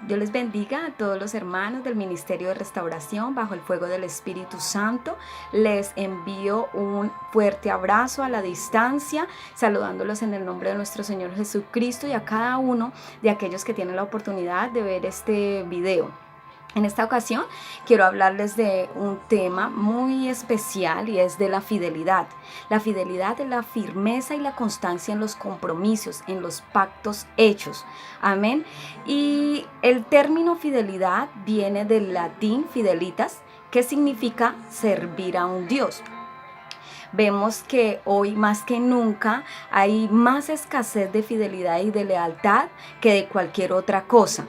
Dios les bendiga a todos los hermanos del Ministerio de Restauración bajo el fuego del Espíritu Santo. Les envío un fuerte abrazo a la distancia, saludándolos en el nombre de nuestro Señor Jesucristo y a cada uno de aquellos que tienen la oportunidad de ver este video. En esta ocasión quiero hablarles de un tema muy especial y es de la fidelidad. La fidelidad es la firmeza y la constancia en los compromisos, en los pactos hechos. Amén. Y el término fidelidad viene del latín fidelitas, que significa servir a un Dios. Vemos que hoy más que nunca hay más escasez de fidelidad y de lealtad que de cualquier otra cosa.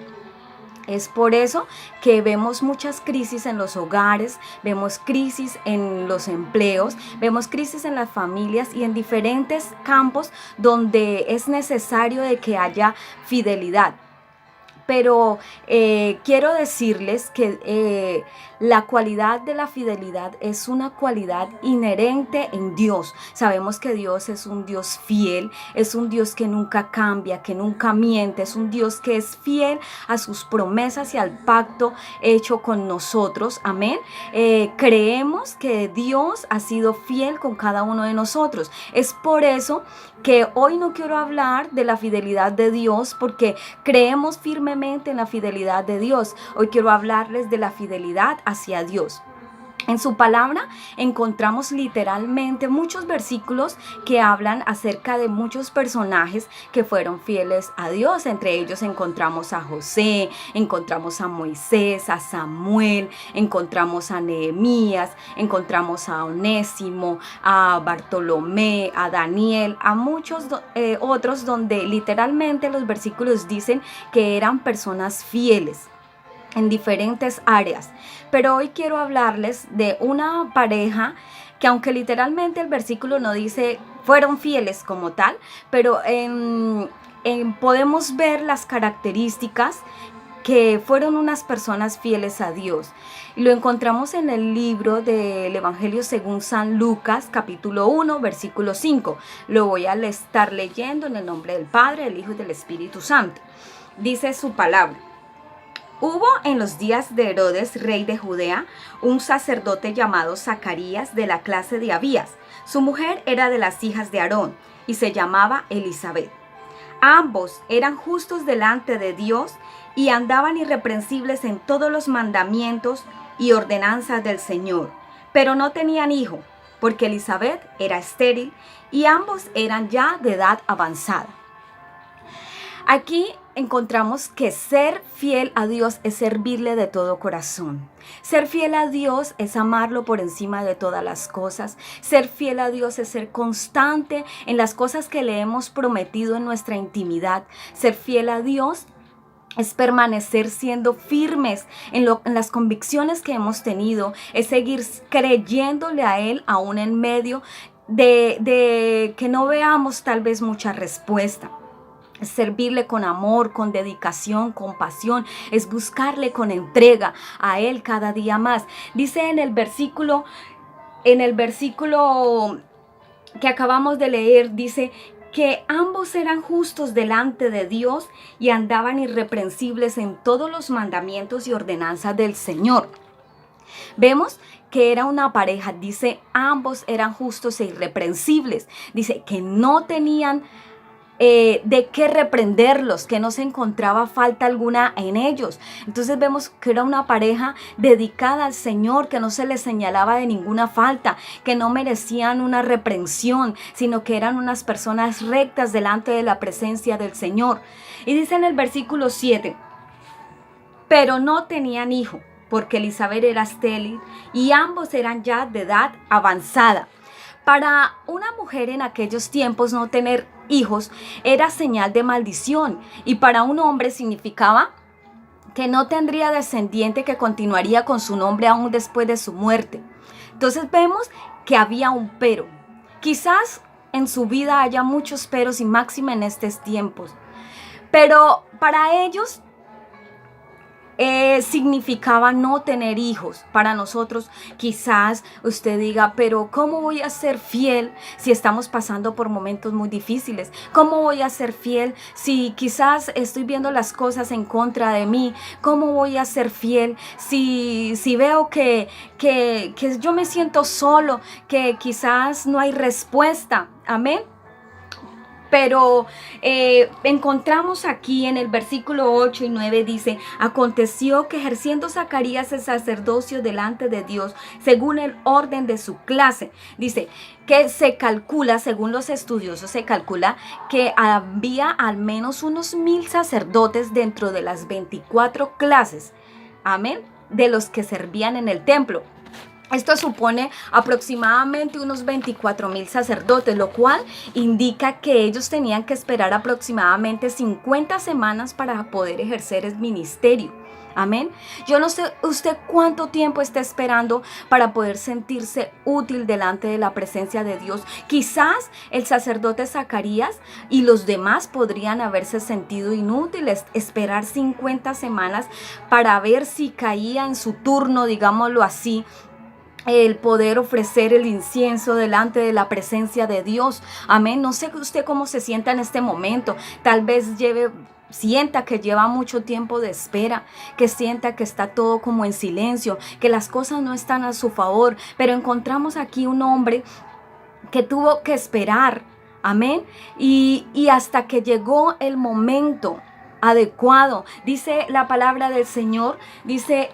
Es por eso que vemos muchas crisis en los hogares, vemos crisis en los empleos, vemos crisis en las familias y en diferentes campos donde es necesario de que haya fidelidad. Pero quiero decirles que la cualidad de la fidelidad es una cualidad inherente en Dios. Sabemos que Dios es un Dios fiel, es un Dios que nunca cambia, que nunca miente, es un Dios que es fiel a sus promesas y al pacto hecho con nosotros. Amén. Creemos que Dios ha sido fiel con cada uno de nosotros. Es por eso que hoy no quiero hablar de la fidelidad de Dios porque creemos firmemente en la fidelidad de Dios. Hoy quiero hablarles de la fidelidad hacia Dios. En su palabra encontramos literalmente muchos versículos que hablan acerca de muchos personajes que fueron fieles a Dios. Entre ellos encontramos a José, encontramos a Moisés, a Samuel, encontramos a Nehemías, encontramos a Onésimo, a Bartolomé, a Daniel, a muchos otros donde literalmente los versículos dicen que eran personas fieles en diferentes áreas. Pero hoy quiero hablarles de una pareja que, aunque literalmente el versículo no dice fueron fieles como tal, pero podemos ver las características que fueron unas personas fieles a Dios. Y lo encontramos en el libro del Evangelio según San Lucas, capítulo 1, versículo 5. Lo voy a estar leyendo en el nombre del Padre, del Hijo y del Espíritu Santo. Dice su palabra. Hubo en los días de Herodes, rey de Judea, un sacerdote llamado Zacarías de la clase de Abías. Su mujer era de las hijas de Aarón y se llamaba Elisabet. Ambos eran justos delante de Dios y andaban irreprensibles en todos los mandamientos y ordenanzas del Señor. Pero no tenían hijo, porque Elisabet era estéril y ambos eran ya de edad avanzada. Aquí encontramos que ser fiel a Dios es servirle de todo corazón. Ser fiel a Dios es amarlo por encima de todas las cosas. Ser fiel a Dios es ser constante en las cosas que le hemos prometido en nuestra intimidad. Ser fiel a Dios es permanecer siendo firmes en las convicciones que hemos tenido. Es seguir creyéndole a Él aún en medio de que no veamos tal vez mucha respuesta. Es servirle con amor, con dedicación, con pasión, es buscarle con entrega a Él cada día más. Dice en el versículo que acabamos de leer, dice que ambos eran justos delante de Dios y andaban irreprensibles en todos los mandamientos y ordenanzas del Señor. Vemos que era una pareja, dice ambos eran justos e irreprensibles, dice que no tenían de qué reprenderlos, que no se encontraba falta alguna en ellos. Entonces vemos que era una pareja dedicada al Señor, que no se les señalaba de ninguna falta, que no merecían una reprensión, sino que eran unas personas rectas delante de la presencia del Señor. Y dice en el versículo 7, pero no tenían hijo, porque Elisabet era estéril y ambos eran ya de edad avanzada. Para una mujer en aquellos tiempos no tener hijos era señal de maldición y para un hombre significaba que no tendría descendiente que continuaría con su nombre aún después de su muerte. Entonces vemos que había un pero. Quizás en su vida haya muchos peros y máxima en estos tiempos. Pero para ellos significaba no tener hijos. Para nosotros quizás usted diga, pero ¿cómo voy a ser fiel si estamos pasando por momentos muy difíciles? ¿Cómo voy a ser fiel si quizás estoy viendo las cosas en contra de mí? ¿Cómo voy a ser fiel si veo que yo me siento solo, que quizás no hay respuesta? Amén. Pero encontramos aquí en el versículo 8 y 9 dice, aconteció que ejerciendo Zacarías el sacerdocio delante de Dios, según el orden de su clase, dice que se calcula, según los estudiosos, se calcula que había al menos unos 1000 sacerdotes dentro de las 24 clases, amén, de los que servían en el templo. Esto supone aproximadamente unos 24,000 sacerdotes, lo cual indica que ellos tenían que esperar aproximadamente 50 semanas para poder ejercer el ministerio. Amén. Yo no sé usted cuánto tiempo está esperando para poder sentirse útil delante de la presencia de Dios. Quizás el sacerdote Zacarías y los demás podrían haberse sentido inútiles, esperar 50 semanas para ver si caía en su turno, digámoslo así, el poder ofrecer el incienso delante de la presencia de Dios. Amén. No sé usted cómo se sienta en este momento. Tal vez sienta que lleva mucho tiempo de espera, que sienta que está todo como en silencio, que las cosas no están a su favor. Pero encontramos aquí un hombre que tuvo que esperar. Amén. Y hasta que llegó el momento adecuado. Dice la palabra del Señor, dice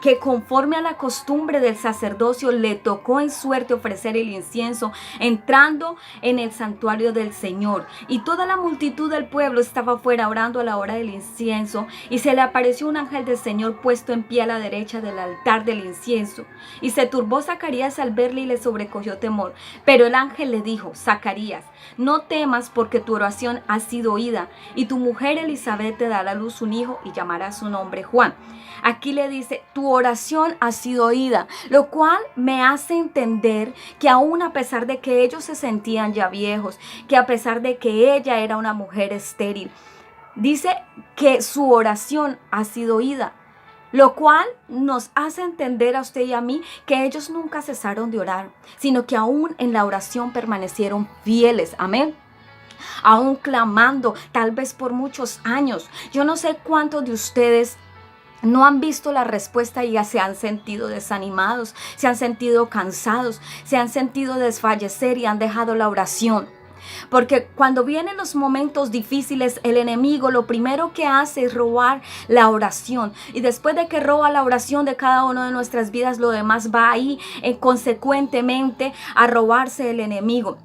que conforme a la costumbre del sacerdocio le tocó en suerte ofrecer el incienso entrando en el santuario del Señor. Y toda la multitud del pueblo estaba afuera orando a la hora del incienso, y se le apareció un ángel del Señor puesto en pie a la derecha del altar del incienso. Y se turbó Zacarías al verle y le sobrecogió temor. Pero el ángel le dijo, Zacarías, no temas, porque tu oración ha sido oída, y tu mujer Elizabeth te dará a luz un hijo y llamará su nombre Juan. Aquí le dice, tu oración ha sido oída, lo cual me hace entender que aún a pesar de que ellos se sentían ya viejos, que a pesar de que ella era una mujer estéril, dice que su oración ha sido oída, lo cual nos hace entender a usted y a mí que ellos nunca cesaron de orar, sino que aún en la oración permanecieron fieles. Amén. Aún clamando, tal vez por muchos años. Yo no sé cuántos de ustedes no han visto la respuesta y ya se han sentido desanimados, se han sentido cansados, se han sentido desfallecer y han dejado la oración. Porque cuando vienen los momentos difíciles, el enemigo lo primero que hace es robar la oración. Y después de que roba la oración de cada una de nuestras vidas, lo demás va ahí consecuentemente a robarse el enemigo.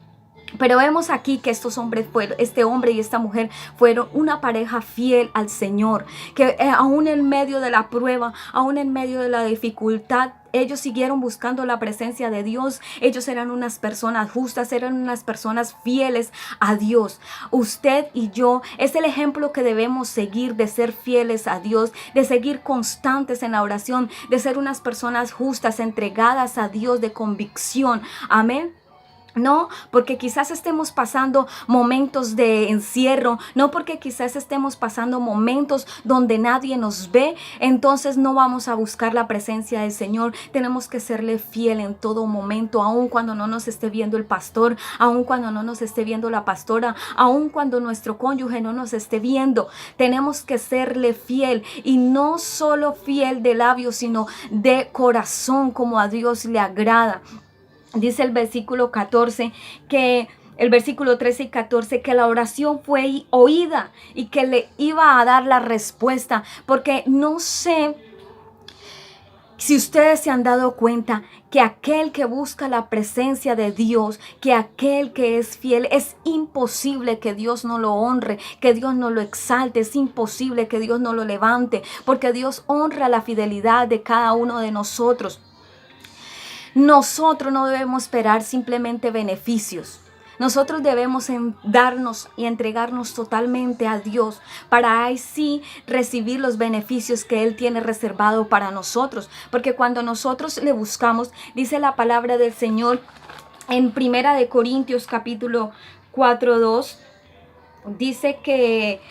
Pero vemos aquí que este hombre y esta mujer fueron una pareja fiel al Señor, que aún en medio de la prueba, aún en medio de la dificultad, ellos siguieron buscando la presencia de Dios. Ellos eran unas personas justas, eran unas personas fieles a Dios. Usted y yo es el ejemplo que debemos seguir, de ser fieles a Dios, de seguir constantes en la oración, de ser unas personas justas, entregadas a Dios, de convicción. Amén. No porque quizás estemos pasando momentos de encierro, no porque quizás estemos pasando momentos donde nadie nos ve, entonces no vamos a buscar la presencia del Señor. Tenemos que serle fiel en todo momento, aun cuando no nos esté viendo el pastor, aun cuando no nos esté viendo la pastora, aun cuando nuestro cónyuge no nos esté viendo. Tenemos que serle fiel, y no solo fiel de labios, sino de corazón, como a Dios le agrada. Dice el versículo 14 que el versículo 13 y 14 que la oración fue oída y que le iba a dar la respuesta. Porque no sé si ustedes se han dado cuenta que aquel que busca la presencia de Dios, que aquel que es fiel, es imposible que Dios no lo honre, que Dios no lo exalte, es imposible que Dios no lo levante, porque Dios honra la fidelidad de cada uno de nosotros. Nosotros no debemos esperar simplemente beneficios. Nosotros debemos darnos y entregarnos totalmente a Dios para así recibir los beneficios que Él tiene reservado para nosotros. Porque cuando nosotros le buscamos, dice la palabra del Señor en 1 Corintios capítulo 4:2, dice que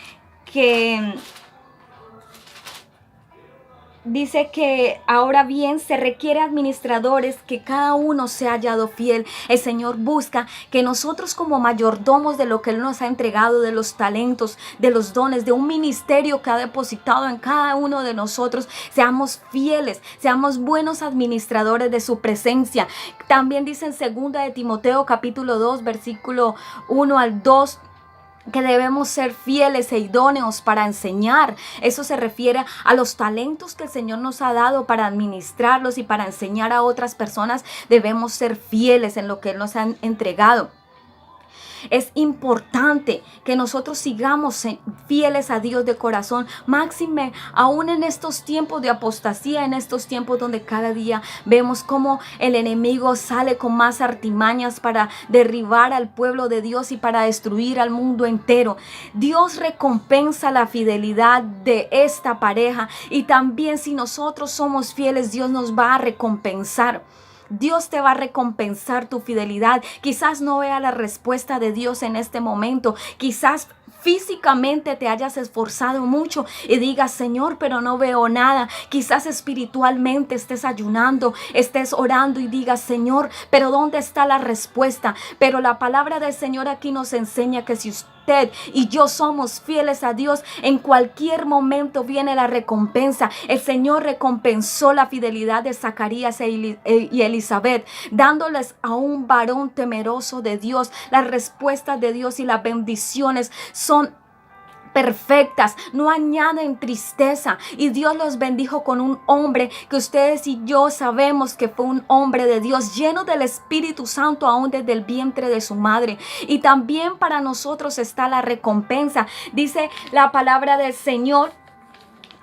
Dice que ahora bien se requiere administradores que cada uno sea hallado fiel. El Señor busca que nosotros como mayordomos de lo que Él nos ha entregado, de los talentos, de los dones, de un ministerio que ha depositado en cada uno de nosotros, seamos fieles, seamos buenos administradores de su presencia. También dice en 2 de Timoteo capítulo 2 versículo 1 al 2, que debemos ser fieles e idóneos para enseñar. Eso se refiere a los talentos que el Señor nos ha dado para administrarlos y para enseñar a otras personas. Debemos ser fieles en lo que Él nos ha entregado. Es importante que nosotros sigamos fieles a Dios de corazón, máxime aún en estos tiempos de apostasía, en estos tiempos donde cada día vemos cómo el enemigo sale con más artimañas para derribar al pueblo de Dios y para destruir al mundo entero. Dios recompensa la fidelidad de esta pareja, y también si nosotros somos fieles, Dios nos va a recompensar. Dios te va a recompensar tu fidelidad. Quizás no vea la respuesta de Dios en este momento. Quizás físicamente te hayas esforzado mucho y digas: Señor, pero no veo nada. Quizás espiritualmente estés ayunando, estés orando y digas: Señor, pero ¿dónde está la respuesta? Pero la palabra del Señor aquí nos enseña que si usted y yo somos fieles a Dios, en cualquier momento viene la recompensa. El Señor recompensó la fidelidad de Zacarías y Elizabeth, dándoles a un varón temeroso de Dios. Las respuestas de Dios y las bendiciones son perfectas, no añaden tristeza, y Dios los bendijo con un hombre que ustedes y yo sabemos que fue un hombre de Dios, lleno del Espíritu Santo aún desde el vientre de su madre. Y también para nosotros está la recompensa. Dice la palabra del Señor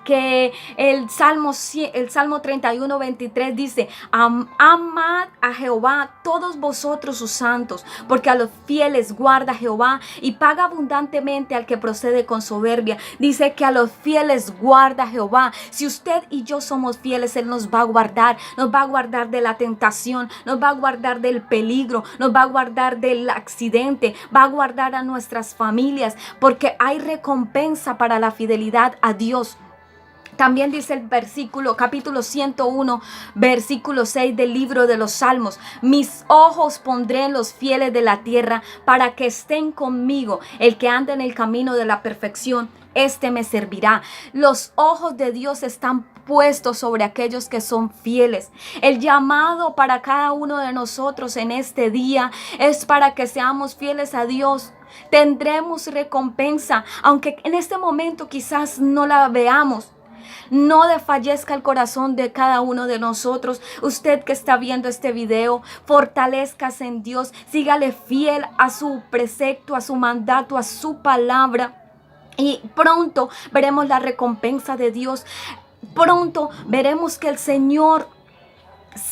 que el Salmo 31, 23 dice: amad a Jehová todos vosotros sus santos, porque a los fieles guarda Jehová y paga abundantemente al que procede con soberbia. Dice que a los fieles guarda Jehová. Si usted y yo somos fieles, Él nos va a guardar de la tentación, nos va a guardar del peligro, nos va a guardar del accidente, va a guardar a nuestras familias, porque hay recompensa para la fidelidad a Dios. También dice el capítulo 101, versículo 6 del libro de los Salmos: mis ojos pondré en los fieles de la tierra, para que estén conmigo. El que anda en el camino de la perfección, este me servirá. Los ojos de Dios están puestos sobre aquellos que son fieles. El llamado para cada uno de nosotros en este día es para que seamos fieles a Dios. Tendremos recompensa, aunque en este momento quizás no la veamos. No desfallezca el corazón de cada uno de nosotros. Usted que está viendo este video, fortalezcase en Dios, sígale fiel a su precepto, a su mandato, a su palabra, y pronto veremos la recompensa de Dios. Pronto veremos que el Señor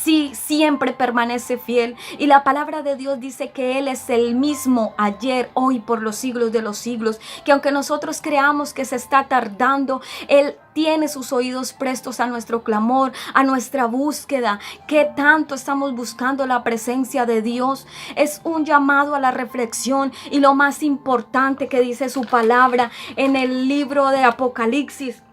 sí siempre permanece fiel, y la palabra de Dios dice que Él es el mismo ayer, hoy, por los siglos de los siglos. Que aunque nosotros creamos que se está tardando, Él tiene sus oídos prestos a nuestro clamor, a nuestra búsqueda. ¿Qué tanto estamos buscando la presencia de Dios? Es un llamado a la reflexión, y lo más importante que dice su palabra en el libro de Apocalipsis.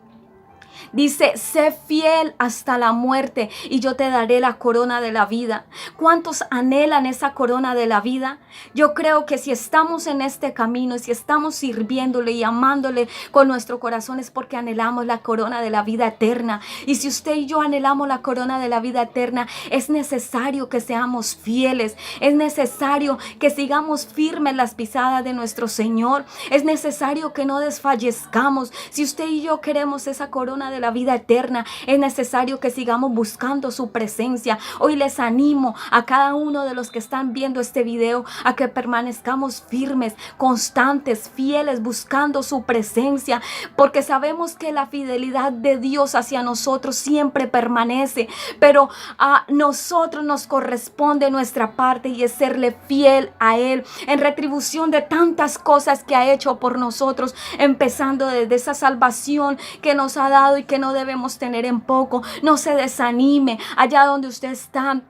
Dice: sé fiel hasta la muerte y yo te daré la corona de la vida. ¿Cuántos anhelan esa corona de la vida? Yo creo que si estamos en este camino, si estamos sirviéndole y amándole con nuestro corazón, es porque anhelamos la corona de la vida eterna. Y si usted y yo anhelamos la corona de la vida eterna, es necesario que seamos fieles. Es necesario que sigamos firmes las pisadas de nuestro Señor. Es necesario que no desfallezcamos. Si usted y yo queremos esa corona de la vida eterna, es necesario que sigamos buscando su presencia. Hoy les animo a cada uno de los que están viendo este video a que permanezcamos firmes, constantes, fieles, buscando su presencia, porque sabemos que la fidelidad de Dios hacia nosotros siempre permanece, pero a nosotros nos corresponde nuestra parte, y es serle fiel a Él en retribución de tantas cosas que ha hecho por nosotros, empezando desde esa salvación que nos ha dado y que no debemos tener en poco. No se desanime allá donde usted está.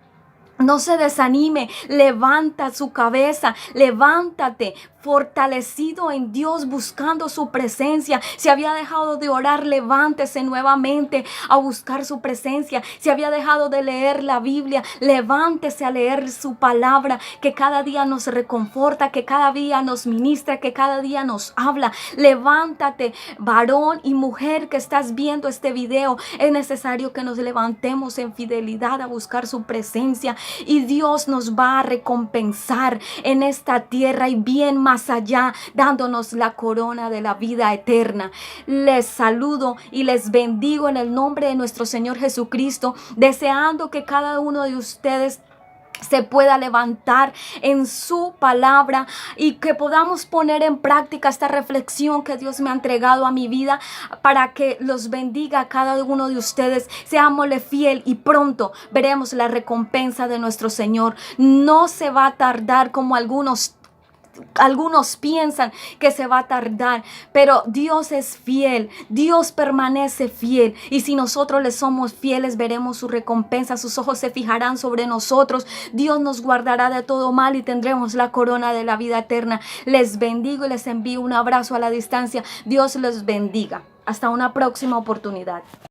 No se desanime, levanta su cabeza, levántate, fortalecido en Dios, buscando su presencia. Si había dejado de orar, levántese nuevamente a buscar su presencia. Si había dejado de leer la Biblia, levántese a leer su palabra, que cada día nos reconforta, que cada día nos ministra, que cada día nos habla. Levántate, varón y mujer que estás viendo este video. Es necesario que nos levantemos en fidelidad a buscar su presencia, y Dios nos va a recompensar en esta tierra y bien más allá, dándonos la corona de la vida eterna. Les saludo y les bendigo en el nombre de nuestro Señor Jesucristo, deseando que cada uno de ustedes se pueda levantar en su palabra y que podamos poner en práctica esta reflexión que Dios me ha entregado a mi vida, para que los bendiga a cada uno de ustedes. Seámosle fiel y pronto veremos la recompensa de nuestro Señor. No se va a tardar como algunos piensan que se va a tardar, pero Dios es fiel, Dios permanece fiel, y si nosotros le somos fieles, veremos su recompensa. Sus ojos se fijarán sobre nosotros, Dios nos guardará de todo mal y tendremos la corona de la vida eterna. Les bendigo y les envío un abrazo a la distancia. Dios les bendiga. Hasta una próxima oportunidad.